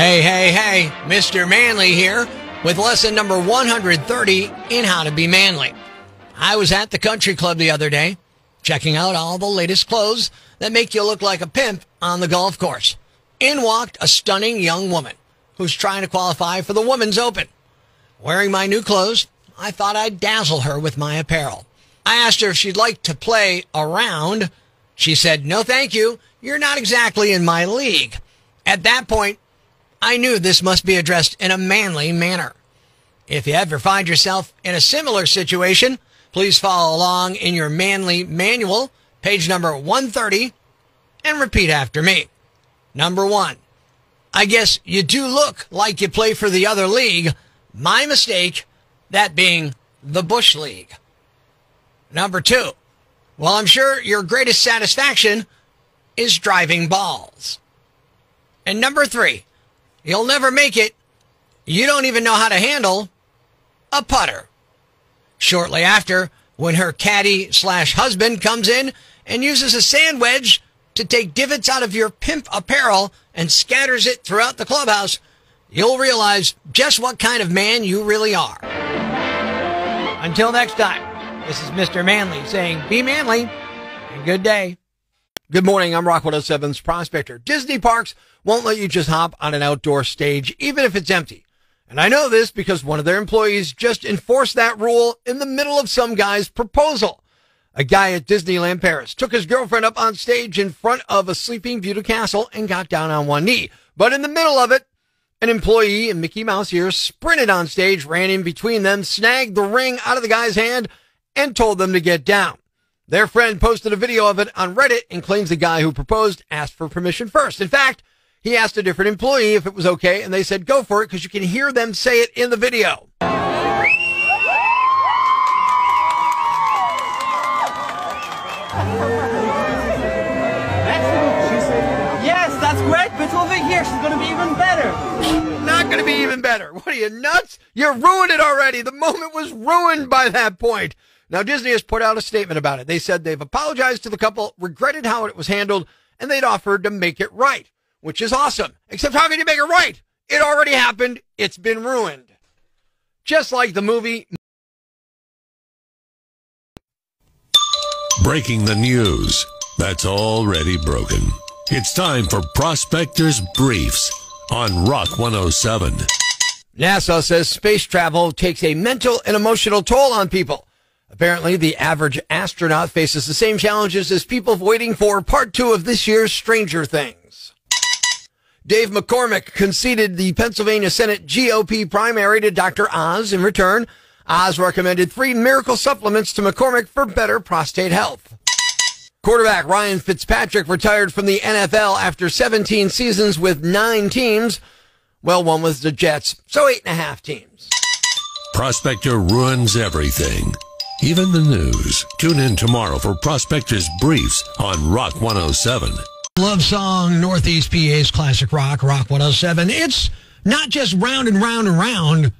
Hey, Mr. Manly here with lesson number 130 in how to be manly. I was at the country club the other day, checking out all the latest clothes that make you look like a pimp on the golf course. In walked a stunning young woman who's trying to qualify for the Women's Open. Wearing my new clothes, I thought I'd dazzle her with my apparel. I asked her if she'd like to play a round. She said, "No, thank you. You're not exactly in my league." At that point, I knew this must be addressed in a manly manner. If you ever find yourself in a similar situation, please follow along in your manly manual, page number 130, and repeat after me. Number 1, I guess you do look like you play for the other league. My mistake, that being the Bush League. Number 2, well, I'm sure your greatest satisfaction is driving balls. And number 3, you'll never make it. You don't even know how to handle a putter. Shortly after, when her caddy/husband comes in and uses a sand wedge to take divots out of your pimp apparel and scatters it throughout the clubhouse, you'll realize just what kind of man you really are. Until next time, this is Mr. Manly saying, be manly and good day. Good morning, I'm Rock 107's Prospector. Disney parks won't let you just hop on an outdoor stage, even if it's empty. And I know this because one of their employees just enforced that rule in the middle of some guy's proposal. A guy at Disneyland Paris took his girlfriend up on stage in front of a Sleeping Beauty castle and got down on one knee. But in the middle of it, an employee in Mickey Mouse ears sprinted on stage, ran in between them, snagged the ring out of the guy's hand, and told them to get down. Their friend posted a video of it on Reddit and claims the guy who proposed asked for permission first. In fact, he asked a different employee if it was okay, and they said, go for it, because you can hear them say it in the video. Yes, that's great, but over here, she's going to be even better. Not going to be even better. What are you, nuts? You ruined it already. The moment was ruined by that point. Now, Disney has put out a statement about it. They said they've apologized to the couple, regretted how it was handled, and they'd offered to make it right, which is awesome. Except how can you make it right? It already happened. It's been ruined. Just like the movie. Breaking the news that's already broken. It's time for Prospector's Briefs on Rock 107. NASA says space travel takes a mental and emotional toll on people. Apparently, the average astronaut faces the same challenges as people waiting for part 2 of this year's Stranger Things. Dave McCormick conceded the Pennsylvania Senate GOP primary to Dr. Oz. In return, Oz recommended 3 miracle supplements to McCormick for better prostate health. Quarterback Ryan Fitzpatrick retired from the NFL after 17 seasons with 9 teams. Well, one was the Jets, so 8.5 teams. Prospector ruins everything, even the news. Tune in tomorrow for Prospector's Briefs on Rock 107. Love song, Northeast PA's classic rock, Rock 107. It's not just round and round and round.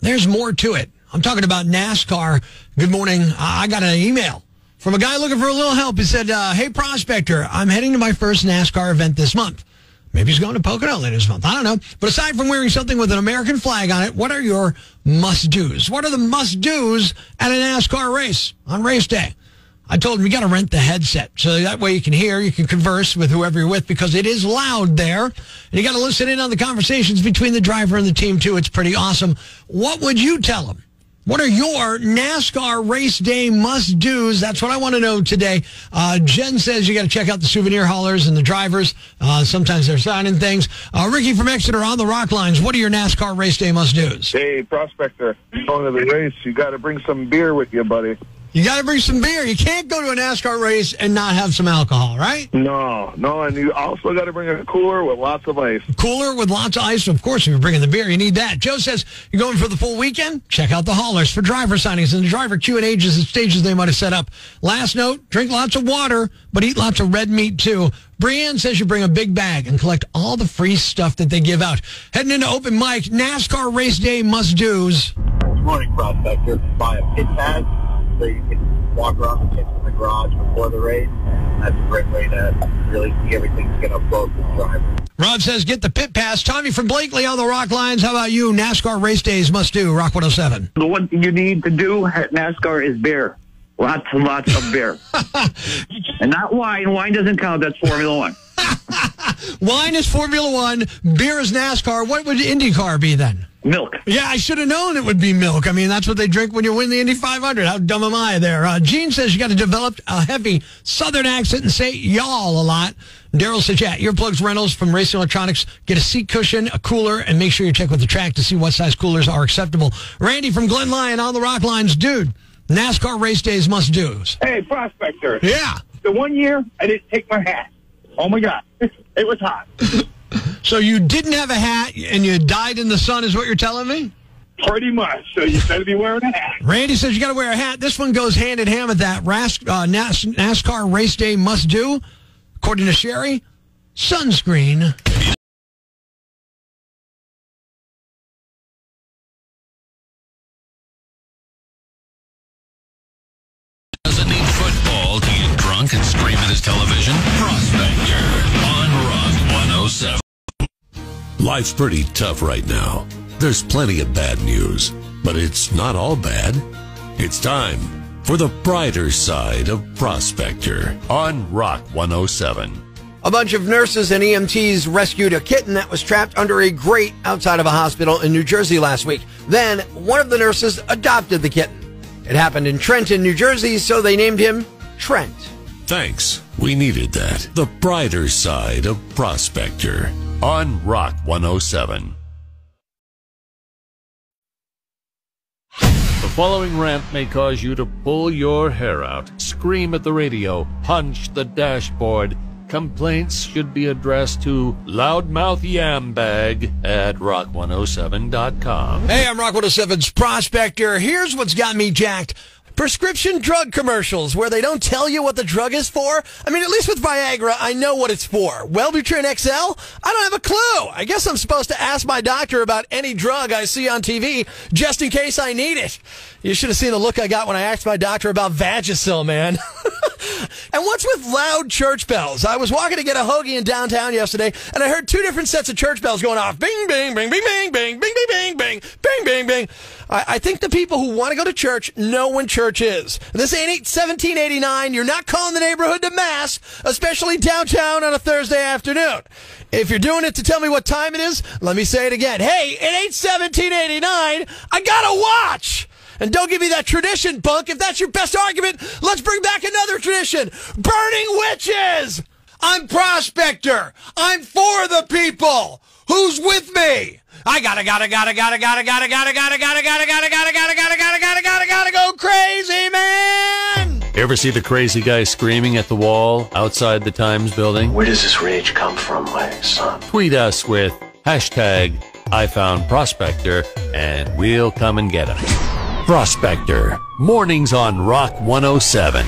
There's more to it. I'm talking about NASCAR. Good morning. I got an email from a guy looking for a little help. He said, hey, Prospector, I'm heading to my first NASCAR event this month. Maybe he's going to Pocono later this month. I don't know. But aside from wearing something with an American flag on it, what are your must-dos? What are the must-dos at a NASCAR race on race day? I told him you got to rent the headset so that way you can hear, you can converse with whoever you're with because it is loud there. And you got to listen in on the conversations between the driver and the team, too. It's pretty awesome. What would you tell him? What are your NASCAR race day must-dos? That's what I want to know today. Jen says you got to check out the souvenir haulers and the drivers. Sometimes they're signing things. Ricky from Exeter on the Rock Lines. What are your NASCAR race day must-dos? Hey, Prospector, going to the race, you got to bring some beer with you, buddy. You got to bring some beer. You can't go to a NASCAR race and not have some alcohol, right? No, and you also got to bring a cooler with lots of ice. Cooler with lots of ice. Of course, if you're bringing the beer, you need that. Joe says you're going for the full weekend. Check out the haulers for driver signings and the driver Q&As and stages they might have set up. Last note, drink lots of water, but eat lots of red meat, too. Brianne says you bring a big bag and collect all the free stuff that they give out. Heading into open mic, NASCAR race day must-dos. Good morning, Prospector. Buy a pit pad so you can walk around the pits in the garage before the race. That's a great way to really see everything get up close with the driver. Rob says, get the pit pass. Tommy from Blakely on the Rock Lines. How about you? NASCAR race days must do. Rock 107. The one thing you need to do at NASCAR is beer. Lots and lots of beer. And not wine. Wine doesn't count. That's Formula One. Wine is Formula One. Beer is NASCAR. What would IndyCar be then? Milk. Yeah, I should have known it would be milk. I mean, that's what they drink when you win the Indy 500. How dumb am I there? Gene says you got to develop a heavy Southern accent and say y'all a lot. Daryl says, yeah, earplugs rentals from Racing Electronics. Get a seat cushion, a cooler, and make sure you check with the track to see what size coolers are acceptable. Randy from Glen Lyon on the Rock Lines. Dude, NASCAR race days must do's. Hey, Prospector. Yeah. The one year I didn't take my hat. Oh, my God. It was hot. So you didn't have a hat and you died in the sun is what you're telling me? Pretty much. So you better be wearing a hat. Randy says you got to wear a hat. This one goes hand in hand with that. NASCAR race day must do, according to Sherry, sunscreen. Doesn't need football to get drunk and scream at his television. Prospector on Rock 107. Life's pretty tough right now. There's plenty of bad news, but it's not all bad. It's time for the brighter side of Prospector on Rock 107. A bunch of nurses and EMTs rescued a kitten that was trapped under a grate outside of a hospital in New Jersey last week. Then, one of the nurses adopted the kitten. It happened in Trenton, New Jersey, so they named him Trent. Thanks. We needed that. The brighter side of Prospector on Rock 107. The following rant may cause you to pull your hair out, scream at the radio, punch the dashboard. Complaints should be addressed to Loudmouth Yambag at rock107.com. Hey, I'm Rock 107's Prospector. Here's what's got me jacked. Prescription drug commercials where they don't tell you what the drug is for. I mean, at least with Viagra, I know what it's for. Wellbutrin XL? I don't have a clue. I guess I'm supposed to ask my doctor about any drug I see on TV just in case I need it. You should have seen the look I got when I asked my doctor about Vagisil, man. And what's with loud church bells? I was walking to get a hoagie in downtown yesterday, and I heard two different sets of church bells going off. Bing, bing, bing, bing, bing, bing, bing, bing, bing, bing, bing, bing, bing. I think the people who want to go to church know when church is. This ain't 1789. You're not calling the neighborhood to mass, especially downtown on a Thursday afternoon. If you're doing it to tell me what time it is, let me say it again. Hey, it ain't 1789. I gotta watch. And don't give me that tradition, punk. If that's your best argument, let's bring back another tradition. Burning witches! I'm Prospector. I'm for the people. Who's with me? I gotta go crazy, man! Ever see the crazy guy screaming at the wall outside the Times building? Where does this rage come from, my son? Tweet us with hashtag #IFoundProspector and we'll come and get him. Prospector, mornings on Rock 107.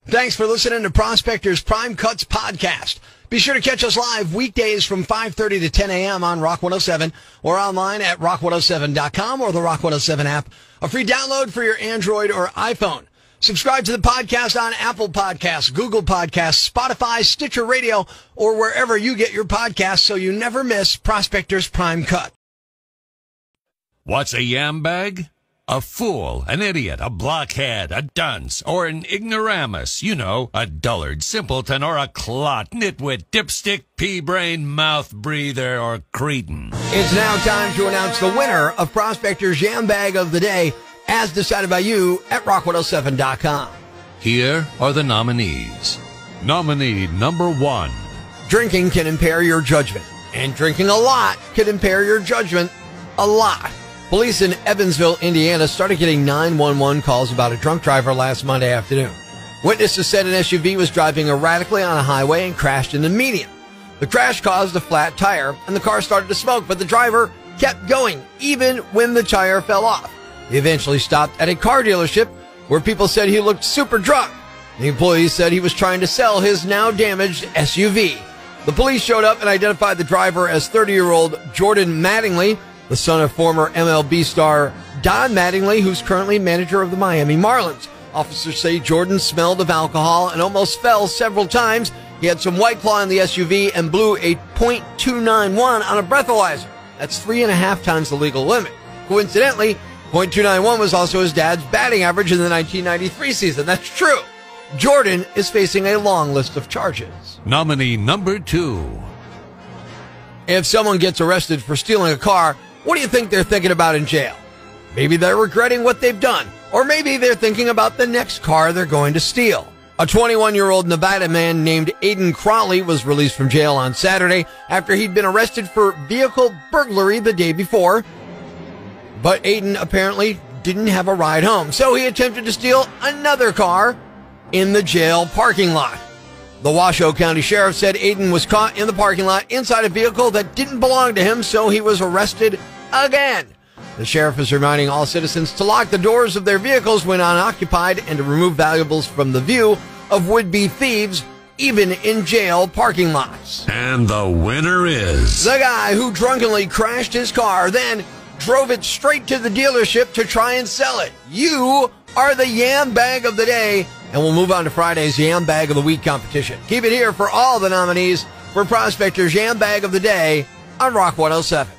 Thanks for listening to Prospector's Prime Cuts podcast. Be sure to catch us live weekdays from 5:30 to 10 a.m. on Rock 107 or online at rock107.com or the Rock 107 app. A free download for your Android or iPhone. Subscribe to the podcast on Apple Podcasts, Google Podcasts, Spotify, Stitcher Radio, or wherever you get your podcasts so you never miss Prospector's Prime Cut. What's a yambag? A fool, an idiot, a blockhead, a dunce, or an ignoramus. You know, a dullard, simpleton, or a clot, nitwit, dipstick, pea-brain, mouth breather, or cretin. It's now time to announce the winner of Prospector's Yambag of the Day, as decided by you at rock107.com. Here are the nominees. Nominee number 1. Drinking can impair your judgment, and drinking a lot can impair your judgment a lot. Police in Evansville, Indiana, started getting 911 calls about a drunk driver last Monday afternoon. Witnesses said an SUV was driving erratically on a highway and crashed in the median. The crash caused a flat tire, and the car started to smoke, but the driver kept going, even when the tire fell off. He eventually stopped at a car dealership where people said he looked super drunk. The employees said he was trying to sell his now damaged SUV. The police showed up and identified the driver as 30-year-old Jordan Mattingly, the son of former MLB star Don Mattingly, who's currently manager of the Miami Marlins. Officers say Jordan smelled of alcohol and almost fell several times. He had some White Claw in the SUV and blew a .291 on a breathalyzer. That's 3.5 times the legal limit. Coincidentally, .291 was also his dad's batting average in the 1993 season. That's true. Jordan is facing a long list of charges. Nominee number 2. If someone gets arrested for stealing a car, what do you think they're thinking about in jail? Maybe they're regretting what they've done, or maybe they're thinking about the next car they're going to steal. A 21-year-old Nevada man named Aiden Crowley was released from jail on Saturday after he'd been arrested for vehicle burglary the day before. But Aiden apparently didn't have a ride home, so he attempted to steal another car in the jail parking lot. The Washoe County Sheriff said Aiden was caught in the parking lot inside a vehicle that didn't belong to him, so he was arrested again. The sheriff is reminding all citizens to lock the doors of their vehicles when unoccupied and to remove valuables from the view of would-be thieves, even in jail parking lots. And the winner is the guy who drunkenly crashed his car, then drove it straight to the dealership to try and sell it. You are the Yambag of the day, and we'll move on to Friday's Yambag of the Week competition. Keep it here for all the nominees for Prospector's Yambag of the Day on Rock 107.